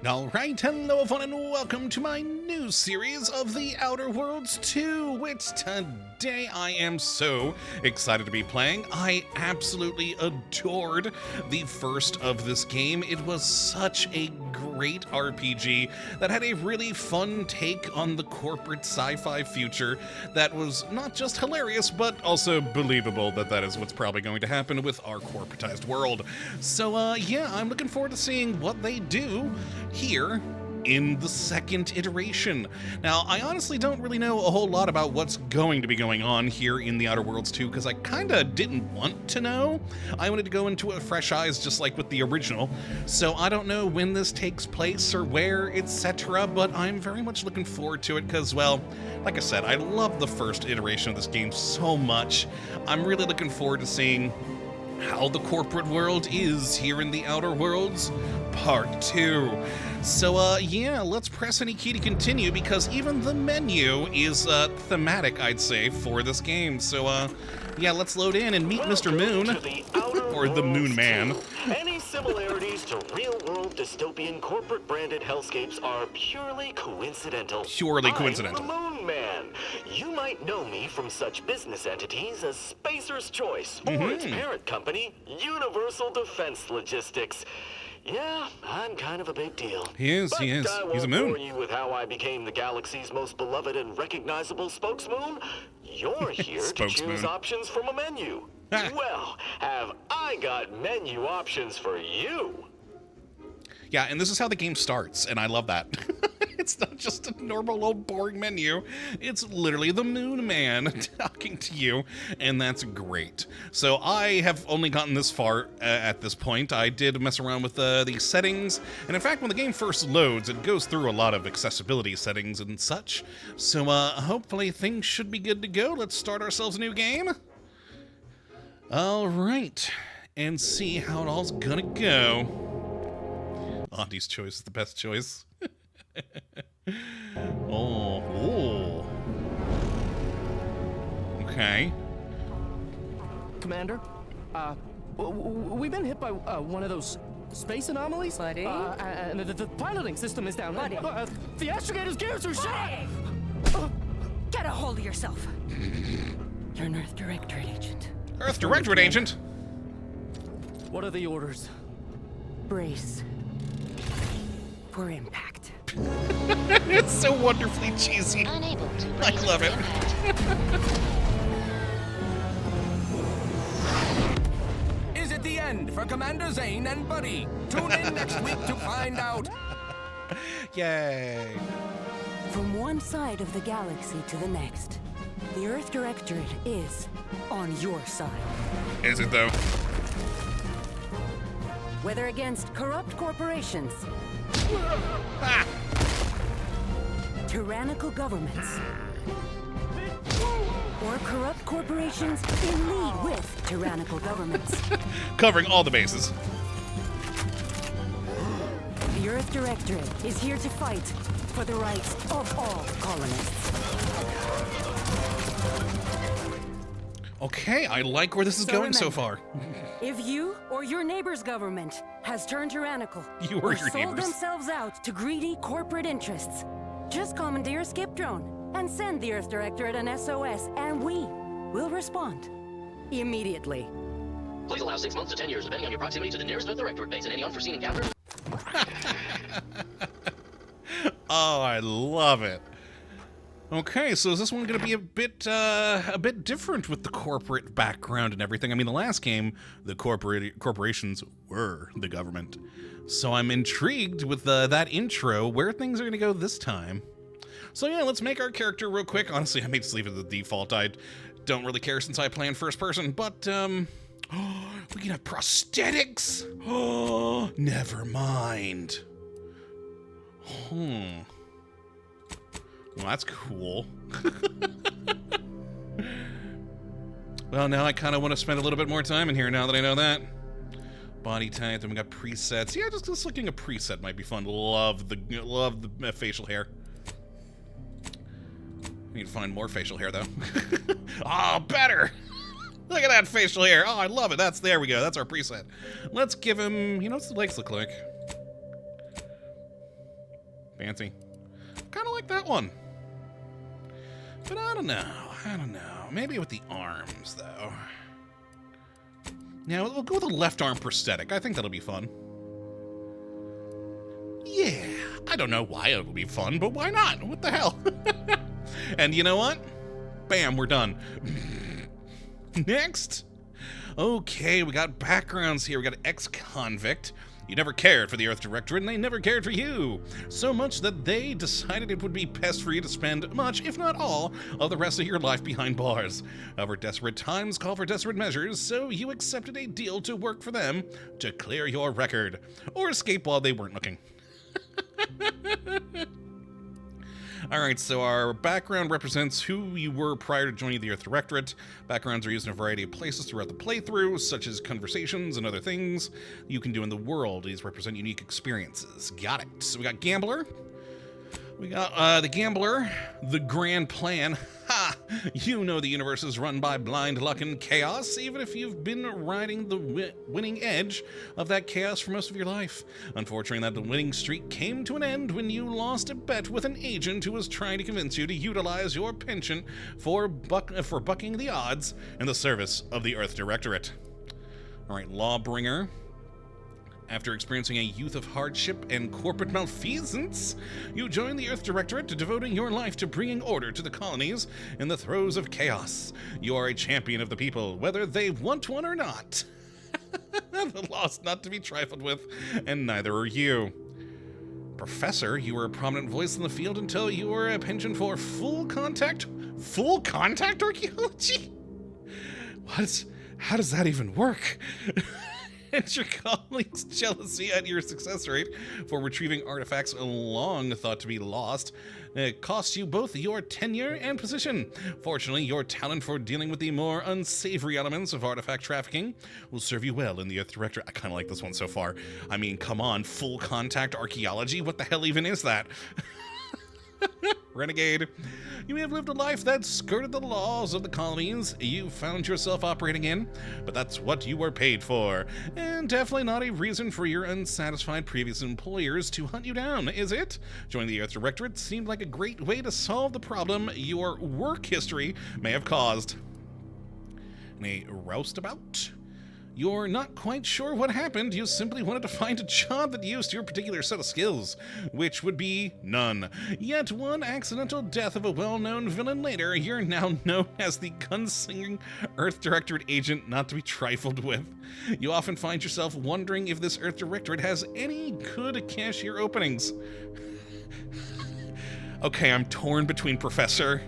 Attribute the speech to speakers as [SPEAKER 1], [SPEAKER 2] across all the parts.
[SPEAKER 1] Alright, hello everyone and welcome to my new series of The Outer Worlds 2, which today I am so excited to be playing. I absolutely adored the first of this game. It was such a great RPG that had a really fun take on the corporate sci-fi future that was not just hilarious, but also believable that is what's probably going to happen with our corporatized world. So yeah, I'm looking forward to seeing what they do here in the second iteration. Now, I honestly don't really know a whole lot about what's going to be going on here in The Outer Worlds 2, because I kinda didn't want to know. I wanted to go into it fresh eyes, just like with the original. So I don't know when this takes place or where, etc., but I'm very much looking forward to it, because, well, like I said, I love the first iteration of this game so much. I'm really looking forward to seeing how the corporate world is here in The Outer Worlds Part 2. So, yeah, let's press any key to continue, because even the menu is, thematic, I'd say, for this game. So, yeah, let's load in and meet Mr. Moon, or the Moon Man.
[SPEAKER 2] Any similarities to real-world dystopian corporate-branded hellscapes are purely coincidental.
[SPEAKER 1] Purely coincidental.
[SPEAKER 2] I'm the Moon Man. You might know me from such business entities as Spacer's Choice, or its parent company, Universal Defense Logistics. Yeah, I'm kind of a big deal.
[SPEAKER 1] He is. He's a moon.
[SPEAKER 2] I won't bore you with how I became the galaxy's most beloved and recognizable spokesmoon. You're here to choose options from a menu. Well, have I got menu options for you?
[SPEAKER 1] Yeah, and this is how the game starts, and I love that. It's not just a normal old boring menu. It's literally the Moon Man talking to you, and that's great. So I have only gotten this far at this point. I did mess around with the settings, and in fact, when the game first loads, it goes through a lot of accessibility settings and such. So hopefully things should be good to go. Let's start ourselves a new game. All right, and see how it all's gonna go. Auntie's choice is the best choice. Oh. Okay.
[SPEAKER 3] Commander, we've been hit by one of those space anomalies.
[SPEAKER 4] Buddy?
[SPEAKER 3] And the piloting system is down.
[SPEAKER 4] Buddy.
[SPEAKER 3] The astrogator's gears are shot.
[SPEAKER 4] Get a hold of yourself. You're an Earth Directorate agent.
[SPEAKER 1] Earth Directorate agent?
[SPEAKER 3] What are the orders?
[SPEAKER 4] Brace for impact.
[SPEAKER 1] It's so wonderfully cheesy.
[SPEAKER 5] Unable to
[SPEAKER 1] I
[SPEAKER 5] brace
[SPEAKER 1] love
[SPEAKER 5] for
[SPEAKER 1] it.
[SPEAKER 5] impact.
[SPEAKER 6] Is it the end for Commander Zane and Buddy? Tune in next week to find out.
[SPEAKER 1] Yay.
[SPEAKER 4] From one side of the galaxy to the next, the Earth Directorate is on your side.
[SPEAKER 1] Is it though?
[SPEAKER 4] Whether against corrupt corporations, tyrannical governments, or corrupt corporations in league with tyrannical governments.
[SPEAKER 1] Covering all the bases.
[SPEAKER 4] The Earth Directorate is here to fight for the rights of all colonists.
[SPEAKER 1] Okay, I like where this is going so far.
[SPEAKER 4] If you or your neighbor's government has turned tyrannical
[SPEAKER 1] You or
[SPEAKER 4] or
[SPEAKER 1] your
[SPEAKER 4] sold
[SPEAKER 1] neighbor's.
[SPEAKER 4] themselves out to greedy corporate interests, just commandeer a skip drone and send the Earth Directorate an SOS, and we will respond immediately.
[SPEAKER 7] Please allow 6 months to 10 years, depending on your proximity to the nearest Earth Directorate base and any unforeseen encounters.
[SPEAKER 1] Oh, I love it. Okay, so is this one going to be a bit different with the corporate background and everything? I mean, the last game, the corporations were the government. So I'm intrigued with that intro, where things are going to go this time. So yeah, let's make our character real quick. Honestly, I may just leave it at the default. I don't really care since I play in first person, but, we can have prosthetics? Oh, never mind. Well, that's cool. Well, now I kind of want to spend a little bit more time in here now that I know that. Body type, then we got presets. Yeah, just looking at preset might be fun. Love the facial hair. Need to find more facial hair, though. Oh, better! Look at that facial hair. Oh, I love it. There we go. That's our preset. Let's give him, what's the legs look like? Fancy. Kind of like that one. But I don't know. Maybe with the arms, though. Yeah, we'll go with a left arm prosthetic. I think that'll be fun. Yeah, I don't know why it'll be fun, but why not? What the hell? And you know what? Bam, we're done. Next. Okay, we got backgrounds here. We got ex-convict. You never cared for the Earth Directorate, and they never cared for you. So much that they decided it would be best for you to spend much, if not all, of the rest of your life behind bars. However, desperate times call for desperate measures, so you accepted a deal to work for them to clear your record. Or escape while they weren't looking. Alright, so our background represents who you were prior to joining the Earth Directorate. Backgrounds are used in a variety of places throughout the playthrough, such as conversations and other things you can do in the world. These represent unique experiences. Got it. So we got Gambler. We got the Gambler, the Grand Plan. Ha! You know the universe is run by blind luck and chaos, even if you've been riding the winning edge of that chaos for most of your life. Unfortunately, that the winning streak came to an end when you lost a bet with an agent who was trying to convince you to utilize your penchant for bucking the odds in the service of the Earth Directorate. All right, Lawbringer. After experiencing a youth of hardship and corporate malfeasance, you join the Earth Directorate, devoting your life to bringing order to the colonies in the throes of chaos. You are a champion of the people, whether they want one or not. The law's not to be trifled with, and neither are you. Professor, you were a prominent voice in the field until you were a penchant for full contact archaeology? How does that even work? And your colleagues' jealousy at your success rate for retrieving artifacts long thought to be lost cost you both your tenure and position. Fortunately, your talent for dealing with the more unsavory elements of artifact trafficking will serve you well in the Earth Directorate. I kind of like this one so far. I mean, come on, full contact archaeology? What the hell even is that? Renegade. You may have lived a life that skirted the laws of the colonies you found yourself operating in, but that's what you were paid for. And definitely not a reason for your unsatisfied previous employers to hunt you down, is it? Joining the Earth Directorate seemed like a great way to solve the problem your work history may have caused. In a roustabout? You're not quite sure what happened. You simply wanted to find a job that used your particular set of skills, which would be none. Yet one accidental death of a well-known villain later, you're now known as the gunslinging Earth Directorate agent not to be trifled with. You often find yourself wondering if this Earth Directorate has any good cashier openings. Okay, I'm torn between Professor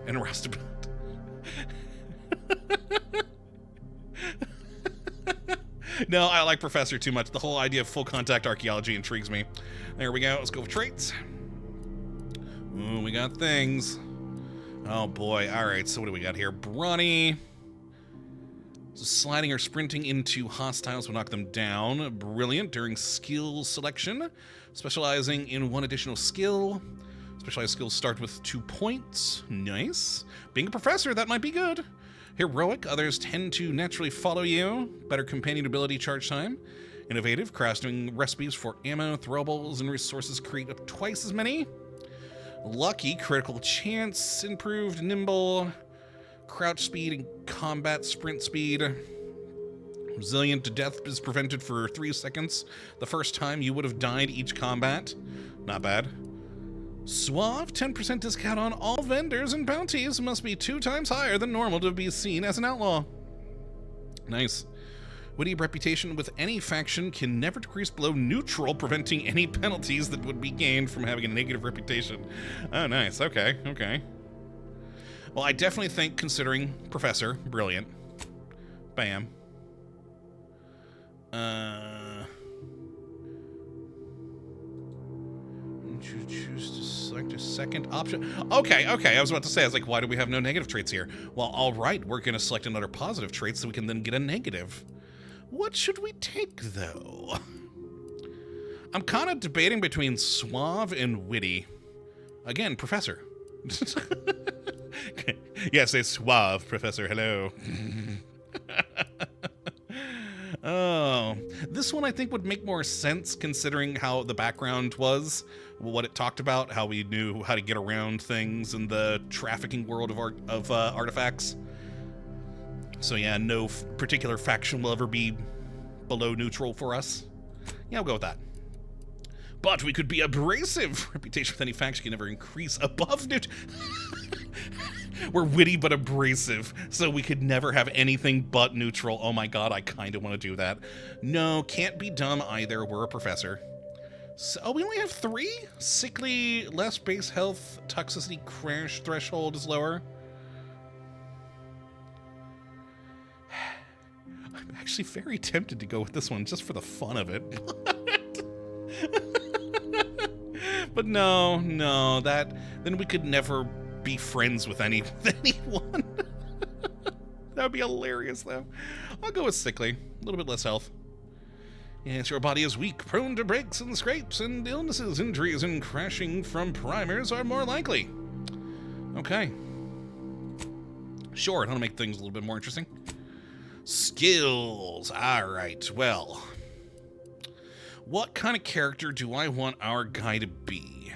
[SPEAKER 1] and Roustabout. No, I like Professor too much. The whole idea of full contact archaeology intrigues me. There we go. Let's go for traits. Ooh, we got things. Oh boy. All right. So what do we got here? Brawny. So sliding or sprinting into hostiles will knock them down. Brilliant during skill selection. Specializing in one additional skill. Specialized skills start with 2 points. Nice. Being a professor, that might be good. Heroic, others tend to naturally follow you. Better companion ability charge time. Innovative, crafting recipes for ammo, throwables, and resources create up twice as many. Lucky, critical chance, improved, nimble, crouch speed, and combat sprint speed. Resilient, death is prevented for 3 seconds the first time you would have died each combat. Not bad. Suave, 10% discount on all vendors and bounties. Must be 2 times higher than normal to be seen as an outlaw. Nice. Witty reputation with any faction can never decrease below neutral, preventing any penalties that would be gained from having a negative reputation. Oh, nice. Okay, okay. Well, I definitely think, considering Professor, brilliant. Bam. Choose to select a second option. Okay, I was about to say, I was like, why do we have no negative traits here? Well, all right, we're going to select another positive trait so we can then get a negative. What should we take, though? I'm kind of debating between suave and witty. Again, Professor. Yes, it's suave, Professor. Hello. Oh, this one I think would make more sense considering how the background was, what it talked about, how we knew how to get around things in the trafficking world of artifacts. So yeah, no particular faction will ever be below neutral for us. Yeah, I'll go with that. But we could be abrasive. Reputation with any faction can never increase above neutral. We're witty but abrasive, so we could never have anything but neutral. Oh my god, I kind of want to do that. No, can't be dumb either. We're a professor. So, oh, we only have 3? Sickly, less base health, toxicity crash threshold is lower. I'm actually very tempted to go with this one just for the fun of it. But no, then we could never be friends with anyone. That would be hilarious, though. I'll go with sickly. A little bit less health. Yes, your body is weak, prone to breaks and scrapes, and illnesses, injuries, and crashing from primers are more likely. Okay. Sure, that'll make things a little bit more interesting. Skills. All right, well. What kind of character do I want our guy to be?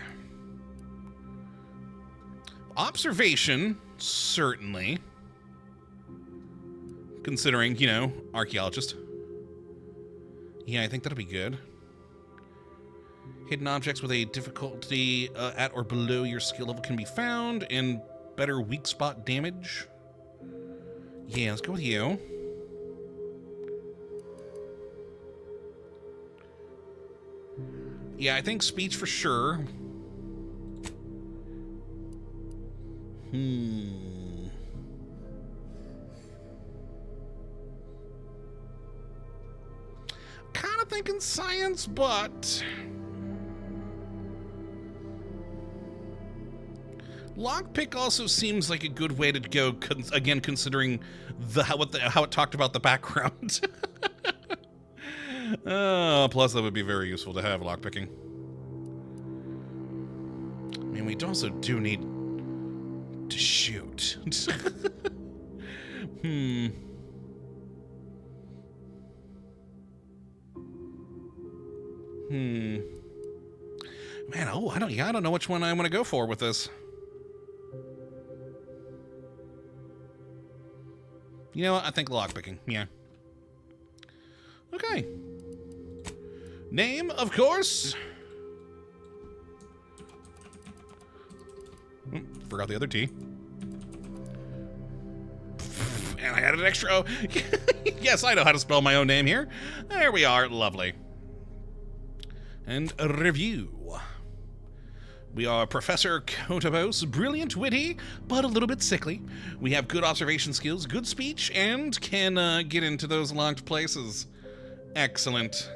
[SPEAKER 1] Observation, certainly. Considering, you know, archaeologist. Yeah, I think that'll be good. Hidden objects with a difficulty at or below your skill level can be found, and better weak spot damage. Yeah, let's go with you. Yeah, I think speech for sure. Kind of thinking science, but lockpick also seems like a good way to go. Again, considering how it talked about the background. Plus, that would be very useful to have lockpicking. I mean, we also do need to shoot. Man, I don't know which one I want to go for with this. You know what? I think lockpicking. Yeah. Okay. Name, of course. Forgot the other T. And I added an extra O. Yes, I know how to spell my own name here. There we are. Lovely. And a review. We are Professor Kottabos, brilliant, witty, but a little bit sickly. We have good observation skills, good speech, and can get into those locked places. Excellent.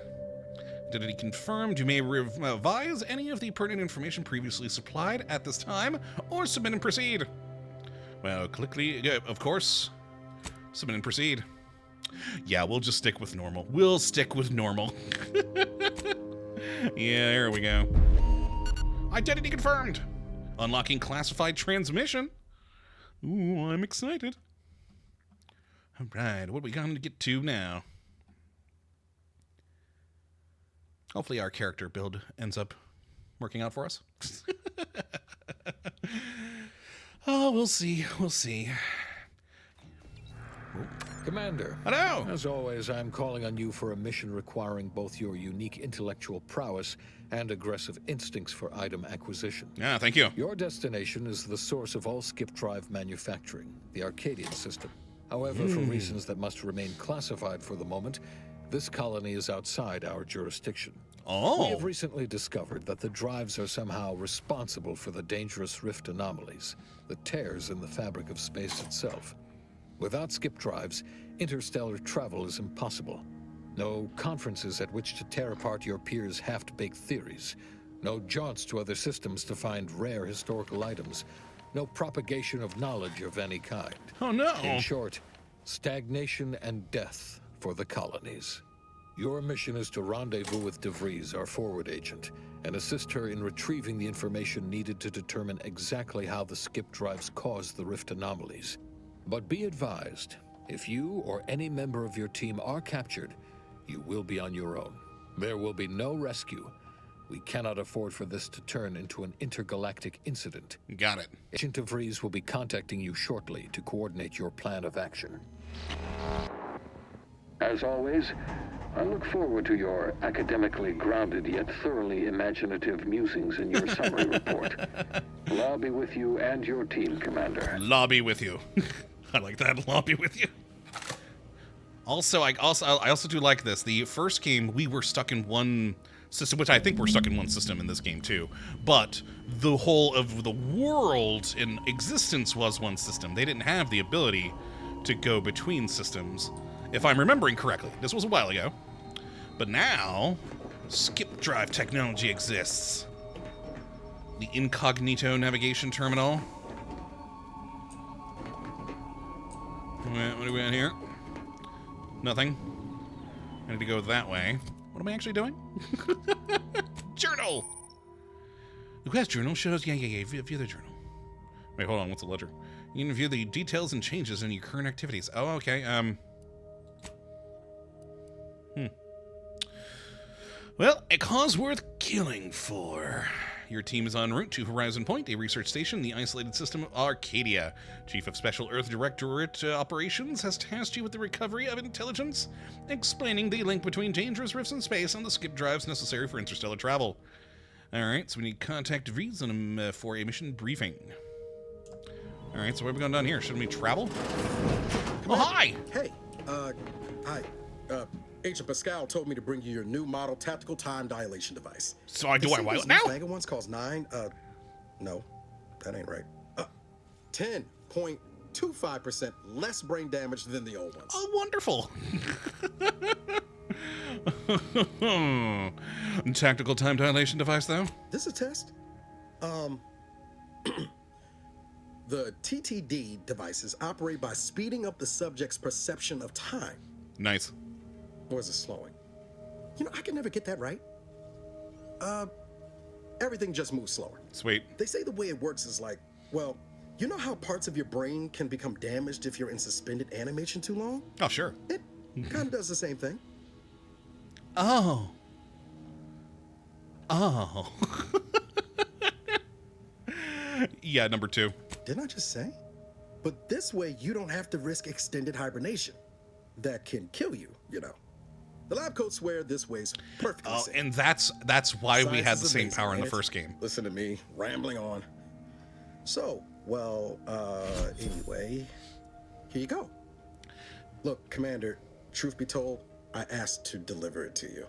[SPEAKER 1] Identity confirmed. You may revise any of the pertinent information previously supplied at this time, or submit and proceed. Well, of course. Submit and proceed. Yeah, we'll just stick with normal. We'll stick with normal. Yeah, there we go. Identity confirmed. Unlocking classified transmission. Ooh, I'm excited. All right, what are we going to get to now? Hopefully our character build ends up working out for us. Oh, we'll see. We'll see.
[SPEAKER 5] Commander.
[SPEAKER 1] Hello.
[SPEAKER 5] As always, I'm calling on you for a mission requiring both your unique intellectual prowess and aggressive instincts for item acquisition.
[SPEAKER 1] Yeah, thank you.
[SPEAKER 5] Your destination is the source of all skip drive manufacturing, the Arcadian system. However, for reasons that must remain classified for the moment, this colony is outside our jurisdiction.
[SPEAKER 1] Oh.
[SPEAKER 5] We have recently discovered that the drives are somehow responsible for the dangerous rift anomalies, the tears in the fabric of space itself. Without skip drives, interstellar travel is impossible. No conferences at which to tear apart your peers' half-baked theories. No jaunts to other systems to find rare historical items. No propagation of knowledge of any kind.
[SPEAKER 1] Oh, no.
[SPEAKER 5] In short, stagnation and death for the colonies. Your mission is to rendezvous with Vries, our forward agent, and assist her in retrieving the information needed to determine exactly how the skip drives cause the rift anomalies. But be advised, if you or any member of your team are captured, you will be on your own. There will be no rescue. We cannot afford for this to turn into an intergalactic incident.
[SPEAKER 1] Got it.
[SPEAKER 5] Agent Vries will be contacting you shortly to coordinate your plan of action. As always, I look forward to your academically grounded yet thoroughly imaginative musings in your summary report. I'll be with you and your team, Commander.
[SPEAKER 1] Lobby with you. I like that. Lobby with you. Also, I also do like this. The first game, we were stuck in one system, which I think we're stuck in one system in this game too. But the whole of the world in existence was one system. They didn't have the ability to go between systems, if I'm remembering correctly. This was a while ago. But now, skip drive technology exists. The incognito navigation terminal. What are we at here? Nothing. I need to go that way. What am I actually doing? Journal! Who has journal shows? Yeah. View the journal. Wait, hold on. What's the ledger? You can view the details and changes in your current activities. Oh, okay. Well, a cause worth killing for. Your team is en route to Horizon Point, a research station in the isolated system of Arcadia. Chief of Special Earth Directorate Operations has tasked you with the recovery of intelligence, explaining the link between dangerous rifts in space and the skip drives necessary for interstellar travel. Alright, so we need to contact Vries for a mission briefing. Alright, so where are we going down here? Shouldn't we travel? Oh, hi!
[SPEAKER 8] Hey, hi. Agent Pascal told me to bring you your new model tactical time dilation device.
[SPEAKER 1] So do I wild now?
[SPEAKER 8] Mega one's cost 9, no, that ain't right. 10.25% less brain damage than the old ones.
[SPEAKER 1] Oh, wonderful. Tactical time dilation device, though?
[SPEAKER 8] This is a test. The TTD devices operate by speeding up the subject's perception of time.
[SPEAKER 1] Nice.
[SPEAKER 8] Or is it slowing? You know, I can never get that right. Everything just moves slower.
[SPEAKER 1] Sweet.
[SPEAKER 8] They say the way it works is like, well, you know how parts of your brain can become damaged if you're in suspended animation too long?
[SPEAKER 1] Oh, sure.
[SPEAKER 8] It kind of does the same thing.
[SPEAKER 1] Oh. Yeah, number 2.
[SPEAKER 8] Didn't I just say? But this way, you don't have to risk extended hibernation. That can kill you, you know. The lab coats swear this way's perfectly safe.
[SPEAKER 1] And that's why we had the same
[SPEAKER 8] amazing,
[SPEAKER 1] power in the
[SPEAKER 8] ain't it?
[SPEAKER 1] first game.
[SPEAKER 8] Listen to me, rambling on. So, well, anyway, here you go. Look, Commander, truth be told, I asked to deliver it to you.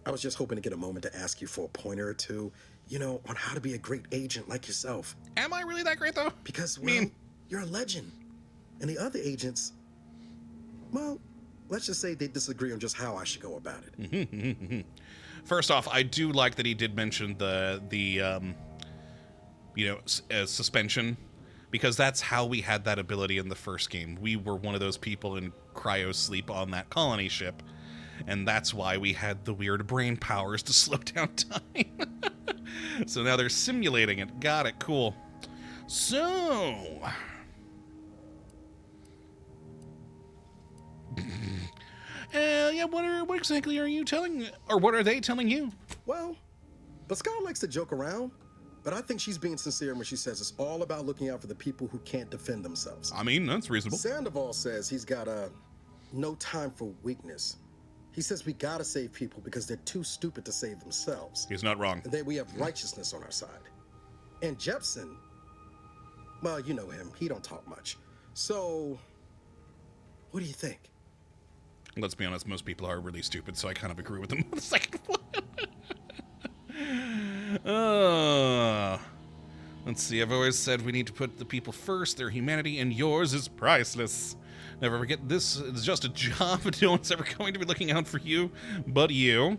[SPEAKER 8] I was just hoping to get a moment to ask you for a pointer or two, you know, on how to be a great agent like yourself.
[SPEAKER 1] Am I really that great, though?
[SPEAKER 8] Because, well, you're a legend. And the other agents, well, let's just say they disagree on just how I should go about it.
[SPEAKER 1] First off, I do like that he did mention the suspension, because that's how we had that ability in the first game. We were one of those people in cryo sleep on that colony ship, and that's why we had the weird brain powers to slow down time. So now they're simulating it. Got it. Cool. So... yeah, what exactly are you telling, or what are they telling you?
[SPEAKER 8] Well, Pascal likes to joke around, but I think she's being sincere when she says it's all about looking out for the people who can't defend themselves.
[SPEAKER 1] I mean, that's reasonable.
[SPEAKER 8] Sandoval says he's got no time for weakness. He says we gotta save people because they're too stupid to save themselves.
[SPEAKER 1] He's not wrong.
[SPEAKER 8] And then we have righteousness on our side. And Jepson, well, you know him, he don't talk much. So, what do you think?
[SPEAKER 1] Let's be honest, most people are really stupid, so I kind of agree with them on the second one. Let's see, I've always said we need to put the people first, their humanity, and yours is priceless. Never forget, this is just a job, and no one's ever going to be looking out for you but you.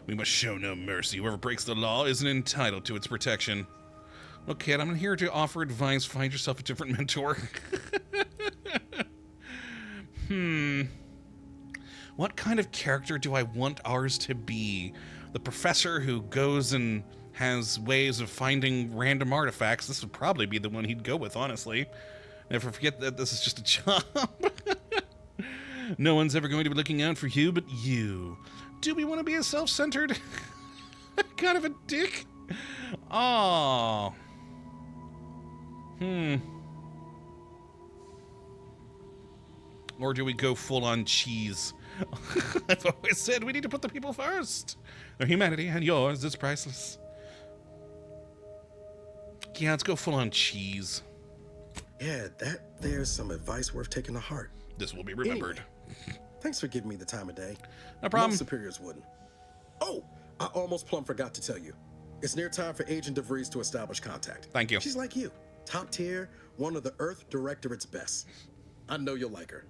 [SPEAKER 1] We must show no mercy. Whoever breaks the law isn't entitled to its protection. Look, kid, I'm here to offer advice. Find yourself a different mentor. What kind of character do I want ours to be? The professor who goes and has ways of finding random artifacts. This would probably be the one he'd go with, honestly. Never forget that this is just a job. No one's ever going to be looking out for you but you. Do we want to be a self-centered kind of a dick? Oh. Or do we go full on cheese? I've always said we need to put the people first. Their humanity and yours is priceless. Yeah, let's go full on cheese.
[SPEAKER 8] Yeah, there's some advice worth taking to heart.
[SPEAKER 1] This will be remembered.
[SPEAKER 8] Anyway, thanks for giving me the time of day.
[SPEAKER 1] No problem.
[SPEAKER 8] Most superiors wouldn't. Oh, I almost plumb forgot to tell you. It's near time for Agent Vries to establish contact.
[SPEAKER 1] Thank you.
[SPEAKER 8] She's like you. Top tier, one of the Earth Directorate's best. I know you'll like her.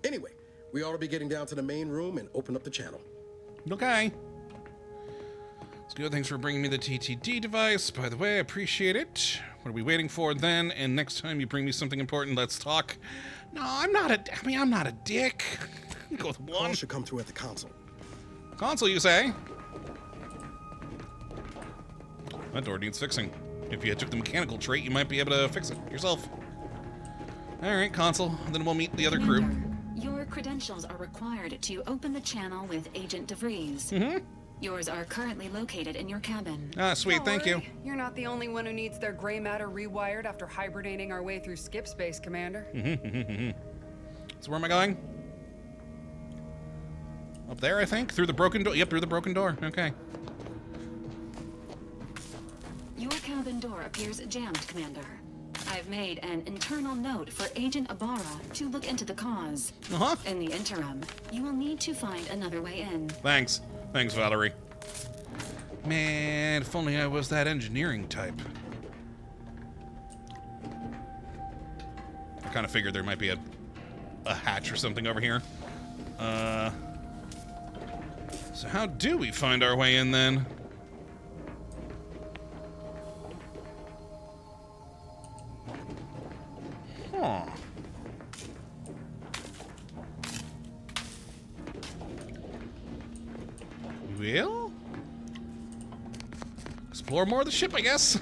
[SPEAKER 8] Anyway, we ought to be getting down to the main room and open up the channel.
[SPEAKER 1] Okay. It's good. Thanks for bringing me the TTD device. By the way, I appreciate it. What are we waiting for then? And next time you bring me something important, let's talk. No, I'm not a dick. Go with one.
[SPEAKER 8] Call should come through at the console.
[SPEAKER 1] Console, you say? That door needs fixing. If you took the mechanical trait, you might be able to fix it yourself. Alright, console. Then we'll meet the other crew.
[SPEAKER 9] Your credentials are required to open the channel with Agent DeVries. Yours are currently located in your cabin.
[SPEAKER 1] Ah, sweet, thank you.
[SPEAKER 10] You're not the only one who needs their gray matter rewired after hibernating our way through skip space, Commander.
[SPEAKER 1] So where am I going? Up there, I think? Through the broken door? Yep, through the broken door. Okay.
[SPEAKER 9] Your cabin door appears jammed, Commander. I've made an internal note for Agent Ibarra to look into the cause. In the interim, you will need to find another way in.
[SPEAKER 1] Thanks. Thanks, Valerie. Man, if only I was that engineering type. I kind of figured there might be a hatch or something over here. So how do we find our way in then? Huh. Well, explore more of the ship, I guess.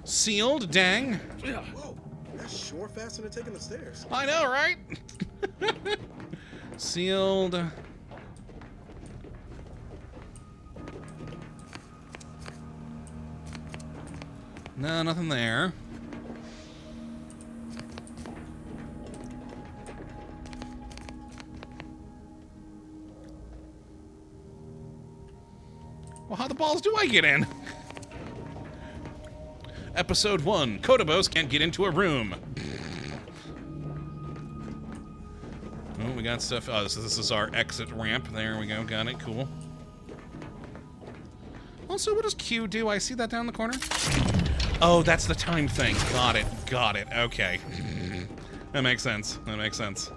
[SPEAKER 1] Sealed, dang.
[SPEAKER 8] Whoa, that's sure faster than taking the stairs.
[SPEAKER 1] I know, right? Sealed. No, nothing there. Well, how the balls do I get in? Episode 1, Kottabos can't get into a room. Oh, we got stuff. Oh, this is our exit ramp. There we go. Got it. Cool. Also, what does Q do? I see that down the corner. Oh, that's the time thing. Got it. Got it. Okay. That makes sense. That makes sense.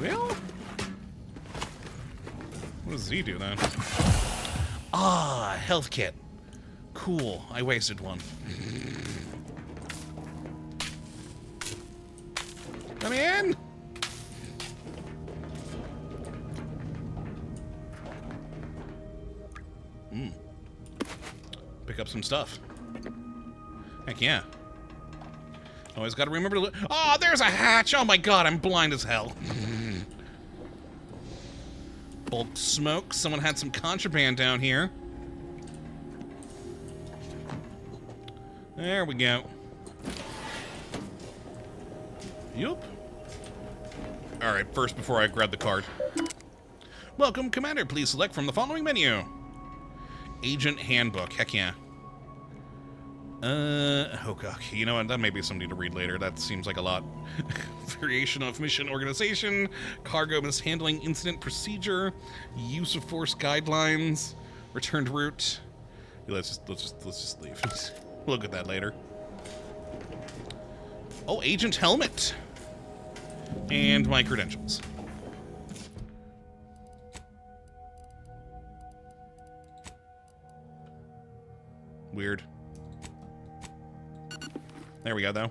[SPEAKER 1] Well... what does he do then? Ah, health kit. Cool. I wasted one. Come in. Pick up some stuff. Heck yeah. Always got to remember to look. Oh, there's a hatch. Oh my god, I'm blind as hell. Bulk smoke. Someone had some contraband down here. There we go. Yup. Alright, first before I grab the card. Welcome, Commander. Please select from the following menu. Agent Handbook. Heck yeah. Oh god. You know what? That may be something to read later. That seems like a lot. Variation of mission organization, cargo mishandling incident procedure, use of force guidelines, returned route. Yeah, let's just leave. We'll look at that later. Oh, agent helmet. And my credentials. Weird. There we go, though.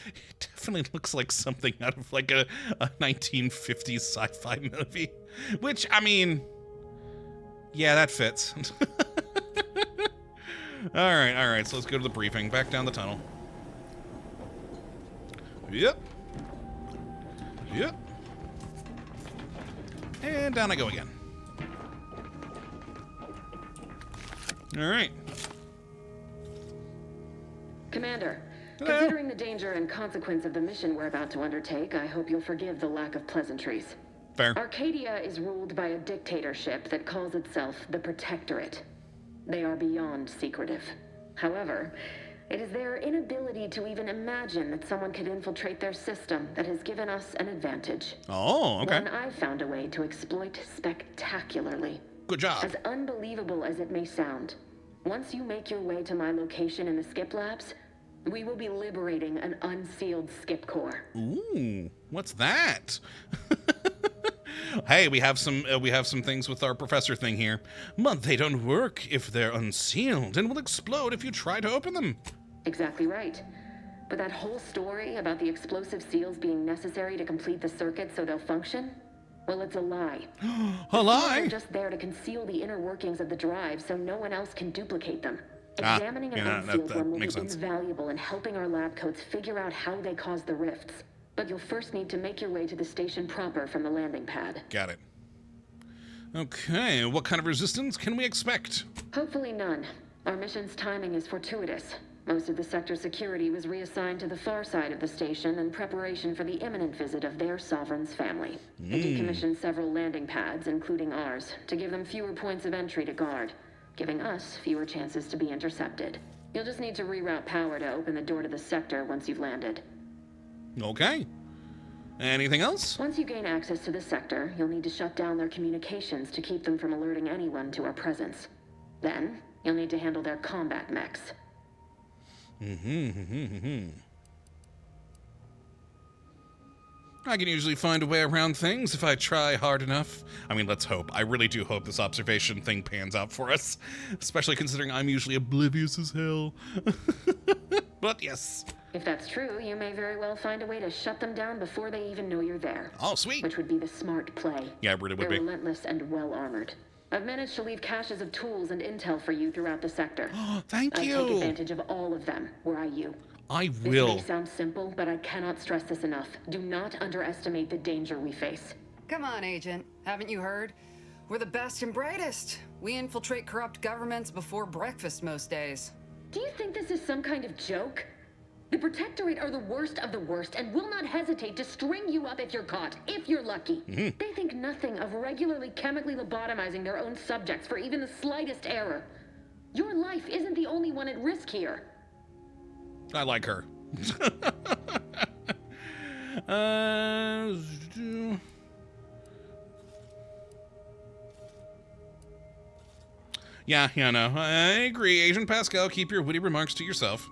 [SPEAKER 1] It definitely looks like something out of like a 1950s sci-fi movie. Which, I mean, yeah, that fits. Alright, so let's go to the briefing. Back down the tunnel. Yep. And down I go again. Alright.
[SPEAKER 11] Commander,
[SPEAKER 1] hello.
[SPEAKER 11] Considering the danger and consequence of the mission we're about to undertake, I hope you'll forgive the lack of pleasantries.
[SPEAKER 1] Fair.
[SPEAKER 11] Arcadia is ruled by a dictatorship that calls itself the Protectorate. They are beyond secretive. However, it is their inability to even imagine that someone could infiltrate their system that has given us an advantage.
[SPEAKER 1] Oh, okay.
[SPEAKER 11] One I've found a way to exploit spectacularly.
[SPEAKER 1] Good job.
[SPEAKER 11] As unbelievable as it may sound, once you make your way to my location in the Skip Labs, we will be liberating an unsealed Skip core.
[SPEAKER 1] Ooh, what's that? Hey, we have some things with our professor thing here. But they don't work if they're unsealed and will explode if you try to open them.
[SPEAKER 11] Exactly right. But that whole story about the explosive seals being necessary to complete the circuit so they'll function? Well, it's a lie.
[SPEAKER 1] A lie?
[SPEAKER 11] They're just there to conceal the inner workings of the drive so no one else can duplicate them. Examining an unsealed one will be invaluable in helping our lab coats figure out how they cause the rifts. But you'll first need to make your way to the station proper from the landing pad.
[SPEAKER 1] Got it. Okay, what kind of resistance can we expect?
[SPEAKER 11] Hopefully none. Our mission's timing is fortuitous. Most of the sector's security was reassigned to the far side of the station in preparation for the imminent visit of their sovereign's family. They decommissioned several landing pads, including ours, to give them fewer points of entry to guard, giving us fewer chances to be intercepted. You'll just need to reroute power to open the door to the sector once you've landed.
[SPEAKER 1] Okay. Anything else?
[SPEAKER 11] Once you gain access to the sector, you'll need to shut down their communications to keep them from alerting anyone to our presence. Then, you'll need to handle their combat mechs.
[SPEAKER 1] I can usually find a way around things if I try hard enough. I mean, let's hope. I really do hope this observation thing pans out for us. Especially considering I'm usually oblivious as hell. But yes.
[SPEAKER 11] If that's true, you may very well find a way to shut them down before they even know you're there.
[SPEAKER 1] Oh, sweet.
[SPEAKER 11] Which would be the smart play.
[SPEAKER 1] Yeah, it really would be.
[SPEAKER 11] They're relentless and well-armored. I've managed to leave caches of tools and intel for you throughout the sector.
[SPEAKER 1] Oh, thank you.
[SPEAKER 11] I take advantage of all of them, were I you.
[SPEAKER 1] I will.
[SPEAKER 11] This may sound simple, but I cannot stress this enough. Do not underestimate the danger we face.
[SPEAKER 10] Come on, Agent. Haven't you heard? We're the best and brightest. We infiltrate corrupt governments before breakfast most days.
[SPEAKER 11] Do you think this is some kind of joke? The Protectorate are the worst of the worst and will not hesitate to string you up if you're caught, if you're lucky. They think nothing of regularly chemically lobotomizing their own subjects for even the slightest error. Your life isn't the only one at risk here.
[SPEAKER 1] I like her. Yeah, no. I agree. Agent Pascal, keep your witty remarks to yourself.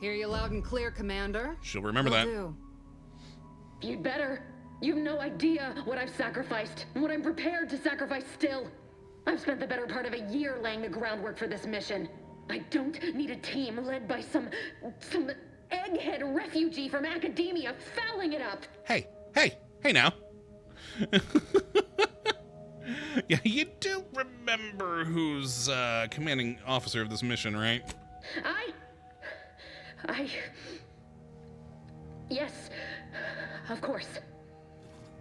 [SPEAKER 10] Hear you loud and clear, Commander.
[SPEAKER 1] She'll remember that.
[SPEAKER 10] Do.
[SPEAKER 11] You'd better. You've no idea what I've sacrificed and what I'm prepared to sacrifice still. I've spent the better part of a year laying the groundwork for this mission. I don't need a team led by some egghead refugee from academia fouling it up.
[SPEAKER 1] Hey now. Yeah, you do remember who's commanding officer of this mission, right?
[SPEAKER 11] Yes, of course.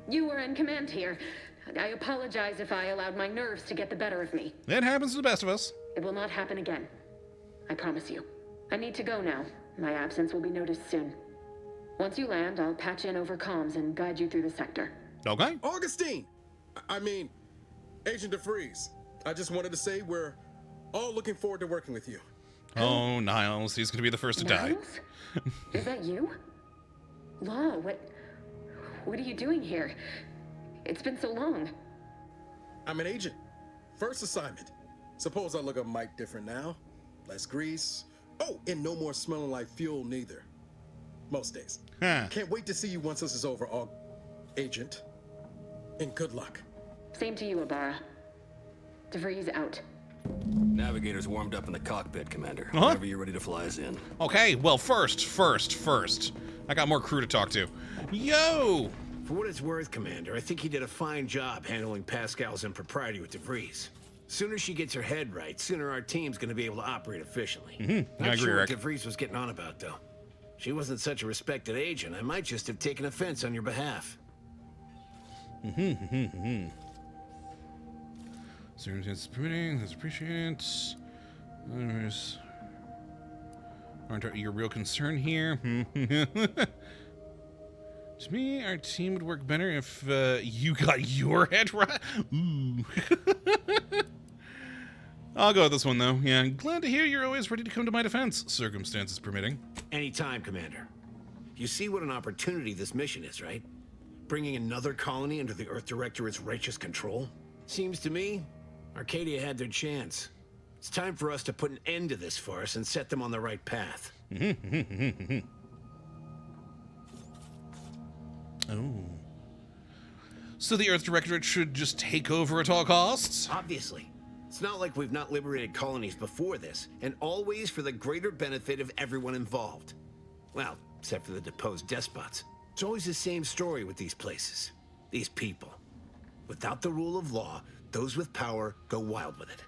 [SPEAKER 11] You were in command here. I apologize if I allowed my nerves to get the better of me.
[SPEAKER 1] It happens to the best of us.
[SPEAKER 11] It will not happen again. I promise you. I need to go now. My absence will be noticed soon. Once you land, I'll patch in over comms and guide you through the sector.
[SPEAKER 1] Okay.
[SPEAKER 8] Augustine! Agent Vries. I just wanted to say we're all looking forward to working with you.
[SPEAKER 1] Oh, Niles. He's going to be the first to die.
[SPEAKER 11] Is that you? Law, what are you doing here? It's been so long.
[SPEAKER 8] I'm an agent. First assignment. Suppose I look a mite different now. Less grease. Oh, and no more smelling like fuel neither. Most days. Can't wait to see you once this is over, Agent. And good luck.
[SPEAKER 11] Same to you, Ibarra. DeVries out.
[SPEAKER 3] Navigator's warmed up in the cockpit, Commander. Whenever you're ready to fly us in.
[SPEAKER 1] Okay, well, first. I got more crew to talk to. Yo!
[SPEAKER 12] For what it's worth, Commander, I think he did a fine job handling Pascal's impropriety with DeVries. Sooner she gets her head right, sooner our team's gonna be able to operate efficiently.
[SPEAKER 1] I
[SPEAKER 12] Not
[SPEAKER 1] agree,
[SPEAKER 12] sure
[SPEAKER 1] Rick.
[SPEAKER 12] what Vries was getting on about, though. She wasn't such a respected agent. I might just have taken offense on your behalf.
[SPEAKER 1] Circumstances permitting, that's appreciated. Others aren't your real concern here. To me, our team would work better if you got your head right. Ooh. I'll go with this one, though. Yeah, glad to hear you're always ready to come to my defense, circumstances permitting.
[SPEAKER 12] Anytime, Commander. You see what an opportunity this mission is, right? Bringing another colony under the Earth Directorate's righteous control? Seems to me, Arcadia had their chance. It's time for us to put an end to this farce and set them on the right path.
[SPEAKER 1] Oh. So the Earth Directorate should just take over at all costs?
[SPEAKER 12] Obviously. It's not like we've not liberated colonies before this, and always for the greater benefit of everyone involved. Well, except for the deposed despots. It's always the same story with these places, these people. Without the rule of law, those with power go wild with it.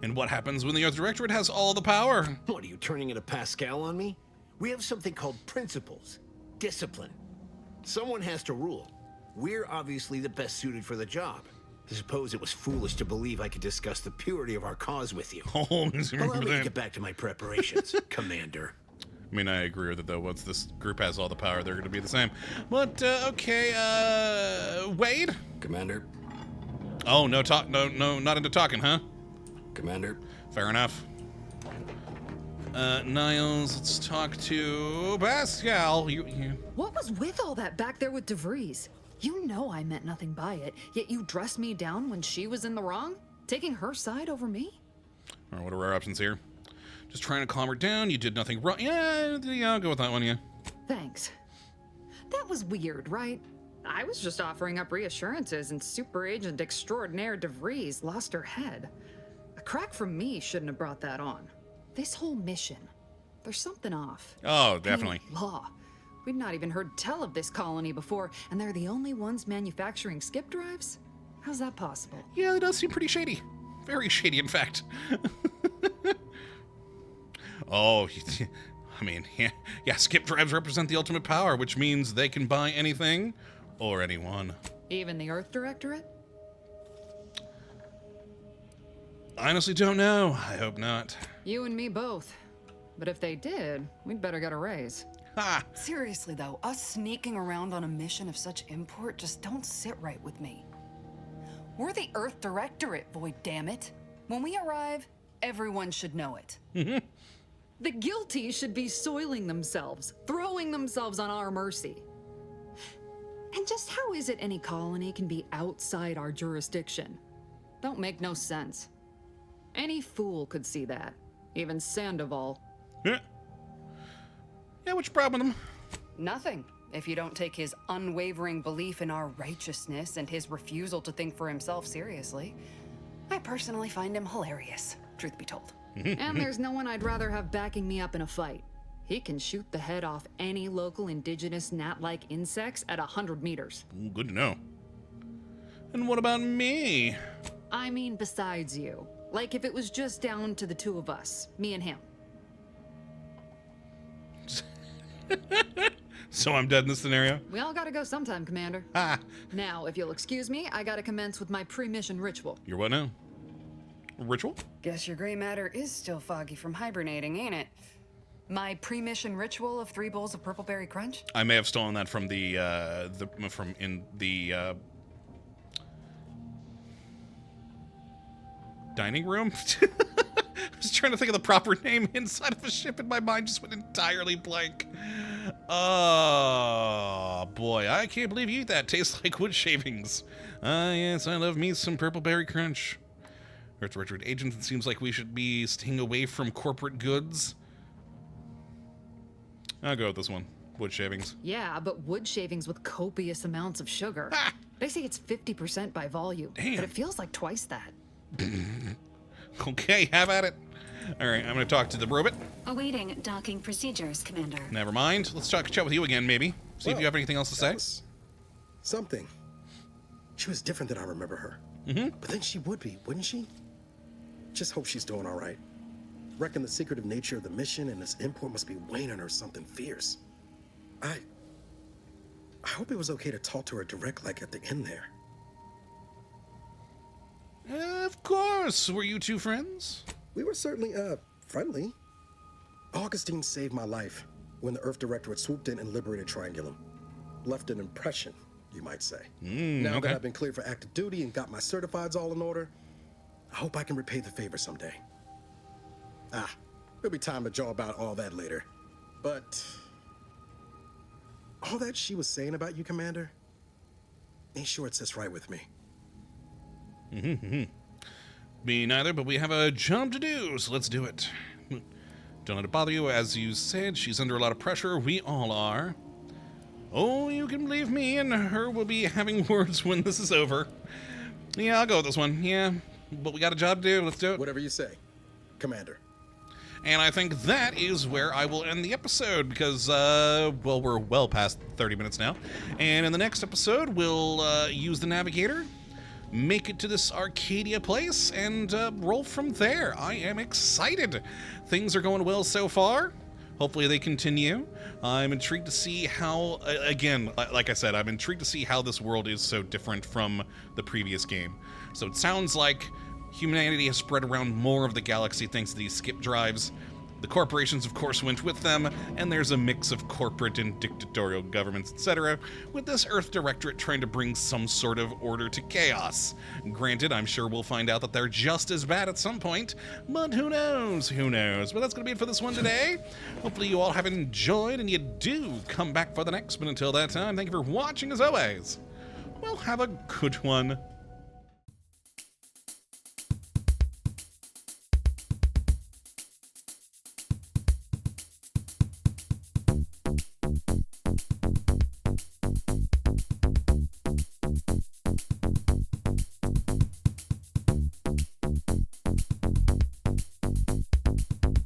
[SPEAKER 1] And what happens when the Earth Directorate has all the power?
[SPEAKER 12] What, are you turning into Pascal on me? We have something called principles, discipline. Someone has to rule. We're obviously the best suited for the job. I suppose it was foolish to believe I could discuss the purity of our cause with you.
[SPEAKER 1] Oh,
[SPEAKER 12] Allow me to get back to my preparations, Commander.
[SPEAKER 1] I mean, I agree with it, though. Once this group has all the power, they're going to be the same. But, okay, Wade?
[SPEAKER 6] Commander?
[SPEAKER 1] Oh, no talk. No, not into talking, huh?
[SPEAKER 6] Commander?
[SPEAKER 1] Fair enough. Niles, let's talk to Pascal. You.
[SPEAKER 13] What was with all that back there with De Vries? You know I meant nothing by it, yet you dressed me down when she was in the wrong? Taking her side over me?
[SPEAKER 1] All right, what are our options here? Just trying to calm her down. You did nothing wrong. Yeah, I'll go with that one, yeah.
[SPEAKER 13] Thanks. That was weird, right? I was just offering up reassurances and Super Agent Extraordinaire De Vries lost her head. A crack from me shouldn't have brought that on. This whole mission, there's something off.
[SPEAKER 1] Oh, definitely.
[SPEAKER 13] I mean, law. We'd not even heard tell of this colony before, and they're the only ones manufacturing skip drives? How's that possible?
[SPEAKER 1] Yeah, it does seem pretty shady. Very shady, in fact. Oh, I mean, yeah, skip drives represent the ultimate power, which means they can buy anything or anyone.
[SPEAKER 13] Even the Earth Directorate?
[SPEAKER 1] I honestly don't know. I hope not.
[SPEAKER 13] You and me both. But if they did, we'd better get a raise.
[SPEAKER 1] Ha!
[SPEAKER 10] Seriously, though, us sneaking around on a mission of such import just don't sit right with me. We're the Earth Directorate, Void, damn it. When we arrive, everyone should know it.
[SPEAKER 13] The guilty should be soiling themselves, throwing themselves on our mercy. And just how is it any colony can be outside our jurisdiction? Don't make no sense. Any fool could see that. Even Sandoval.
[SPEAKER 1] Yeah, what's your problem with him?
[SPEAKER 10] Nothing. If you don't take his unwavering belief in our righteousness and his refusal to think for himself seriously. I personally find him hilarious, truth be told.
[SPEAKER 13] And there's no one I'd rather have backing me up in a fight. He can shoot the head off any local indigenous gnat-like insects at 100 meters.
[SPEAKER 1] Ooh, good to know. And what about me?
[SPEAKER 13] I mean, besides you. Like if it was just down to the two of us, me and him.
[SPEAKER 1] So I'm dead in this scenario?
[SPEAKER 13] We all gotta go sometime, Commander.
[SPEAKER 1] Ah.
[SPEAKER 13] Now, if you'll excuse me, I gotta commence with my pre-mission ritual.
[SPEAKER 1] Your what now? Ritual?
[SPEAKER 10] Guess your gray matter is still foggy from hibernating, ain't it? My pre-mission ritual of 3 bowls of purple berry crunch?
[SPEAKER 1] I may have stolen that from the dining room. I was trying to think of the proper name inside of a ship and my mind just went entirely blank. Oh, boy. I can't believe you eat that. Tastes like wood shavings. Ah, yes, I love me some purple berry crunch. Earth Directorate agents, it seems like we should be staying away from corporate goods. I'll go with this one. Wood shavings.
[SPEAKER 13] Yeah, but wood shavings with copious amounts of sugar.
[SPEAKER 1] Ah!
[SPEAKER 13] They say it's 50% by volume.
[SPEAKER 1] Damn.
[SPEAKER 13] But it feels like twice that.
[SPEAKER 1] Okay, have at it. All right, I'm going to talk to the robot.
[SPEAKER 9] Awaiting docking procedures, Commander.
[SPEAKER 1] Never mind. Let's chat with you again, maybe. See if you have anything else to say.
[SPEAKER 8] Something. She was different than I remember her. But then she would be, wouldn't she? Just hope she's doing all right. Reckon the secretive nature of the mission and its import must be weighing on her something fierce. I hope it was okay to talk to her direct, like at the end there.
[SPEAKER 1] Of course. Were you two friends?
[SPEAKER 8] We were certainly, friendly. Augustine saved my life when the Earth Directorate swooped in and liberated Triangulum. Left an impression, you might say. Now that I've been cleared for active duty and got my certifieds all in order, I hope I can repay the favor someday. There'll be time to jaw about all that later. But all that she was saying about you, Commander, ain't sure it sits right with me.
[SPEAKER 1] Me neither, but we have a job to do, so let's do it. Don't let it bother you. As you said, she's under a lot of pressure. We all are. Oh, you can believe me and her will be having words when this is over. Yeah, I'll go with this one. Yeah, but we got a job to do. Let's do it.
[SPEAKER 8] Whatever you say, Commander.
[SPEAKER 1] And I think that is where I will end the episode because, well, we're well past 30 minutes now. And in the next episode, we'll use the navigator, make it to this Arcadia place, and roll from there. I am excited. Things are going well so far. Hopefully they continue. I'm intrigued to see how, again, like I said, I'm intrigued to see how this world is so different from the previous game. So it sounds like humanity has spread around more of the galaxy thanks to these skip drives. The corporations, of course, went with them, and there's a mix of corporate and dictatorial governments, etc., with this Earth Directorate trying to bring some sort of order to chaos. Granted, I'm sure we'll find out that they're just as bad at some point, but who knows, who knows. But that's going to be it for this one today. Hopefully you all have enjoyed, and you do come back for the next, but until that time, thank you for watching as always. Well, have a good one.